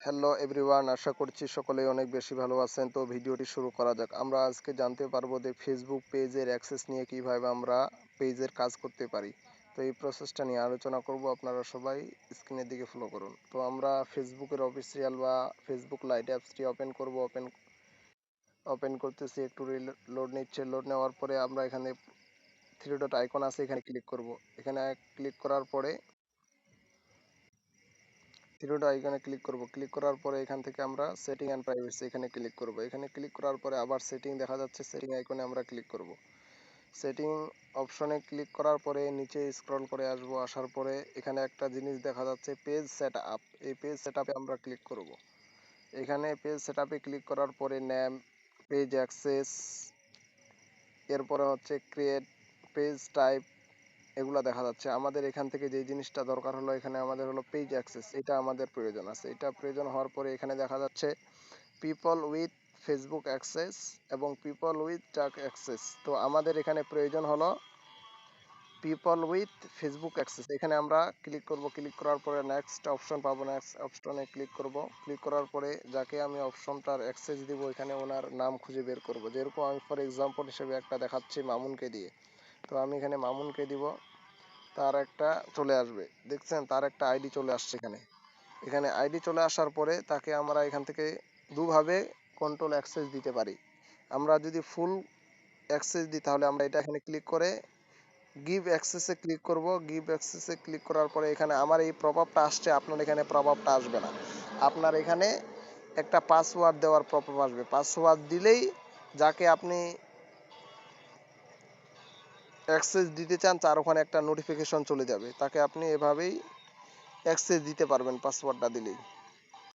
Hello everyone, আশা করছি সকলেই অনেক বেশি ভালো আছেন। তো ভিডিওটি শুরু করা যাক। আমরা আজকে জানতে পারবো যে ফেসবুক পেজের অ্যাক্সেস নিয়ে কিভাবে আমরা পেজের কাজ করতে পারি। তো এই প্রসেসটা নিয়ে আলোচনা করব, আপনারা সবাই স্ক্রিনের দিকে ফলো করুন। তো আমরা ফেসবুকের অফিসিয়াল বা ফেসবুক লাইট অ্যাপসটি ওপেন করব। ওপেন করতেছি, একটু লোড নিচ্ছে। লোড নেওয়ার পরে আমরা এখানে থ্রি ডট আইকন আছে, এখানে ক্লিক করব। এখানে ক্লিক করার পরে থ্রি আইকনে ক্লিক করব। ক্লিক করার পরে এখান থেকে আমরা সেটিং অ্যান্ড প্রাইভেসি এখানে ক্লিক করব। এখানে ক্লিক করার পরে আবার সেটিং দেখা যাচ্ছে, সেটিং আইকনে আমরা ক্লিক করব। সেটিং অপশনে ক্লিক করার পরে নিচে স্ক্রল করে আসব। আসার পরে এখানে একটা জিনিস দেখা যাচ্ছে, পেজ সেট আপ। এই পেজ সেট আপে আমরা ক্লিক করব। এখানে পেজ সেট আপে ক্লিক করার পরে নেম, পেজ অ্যাক্সেস, এরপরে হচ্ছে ক্রিয়েট পেজ টাইপ, এগুলা দেখা যাচ্ছে। আমাদের এখান থেকে যে জিনিসটা দরকার হলো, এখানে আমাদের হলো পেজ অ্যাক্সেস, এটা আমাদের প্রয়োজন আছে। এটা প্রয়োজন হওয়ার পরে এখানে দেখা যাচ্ছে পিপল উইথ ফেসবুক অ্যাক্সেস এবং পিপল উইথ টাক অ্যাক্সেস। তো আমাদের এখানে প্রয়োজন হলো পিপল উইথ ফেসবুক অ্যাক্সেস। এখানে আমরা ক্লিক করব। ক্লিক করার পরে নেক্সট অপশন পাবো, নেক্সট অপশনে ক্লিক করব। ক্লিক করার পরে যাকে আমি অপশনটার অ্যাক্সেস দিব, এখানে ওনার নাম খুঁজে বের করব। যেরকম আমি ফর এক্সাম্পল হিসেবে একটা দেখাচ্ছি মামুনকে দিয়ে। তো আমি এখানে মামুনকে দিব, তার একটা চলে আসবে। দেখছেন, তার একটা আইডি চলে আসছে এখানে। এখানে আইডি চলে আসার পরে তাকে আমরা এখান থেকে দুভাবে কন্ট্রোল অ্যাক্সেস দিতে পারি। আমরা যদি ফুল অ্যাক্সেস দিই, তাহলে আমরা এটা এখানে ক্লিক করে গিভ অ্যাক্সেসে ক্লিক করব। গিভ অ্যাক্সেসে ক্লিক করার পরে এখানে আমার এই প্রভাবটা আসছে, আপনার এখানে প্রভাবটা আসবে না। আপনার এখানে একটা পাসওয়ার্ড দেওয়ার প্রভাব আসবে। পাসওয়ার্ড দিলেই যাকে আপনি অ্যাক্সেস দিতে চান, তার ওখানে একটা নোটিফিকেশন চলে যাবে। তাকে আপনি এভাবেই অ্যাক্সেস দিতে পারবেন পাসওয়ার্ডটা দিলেই।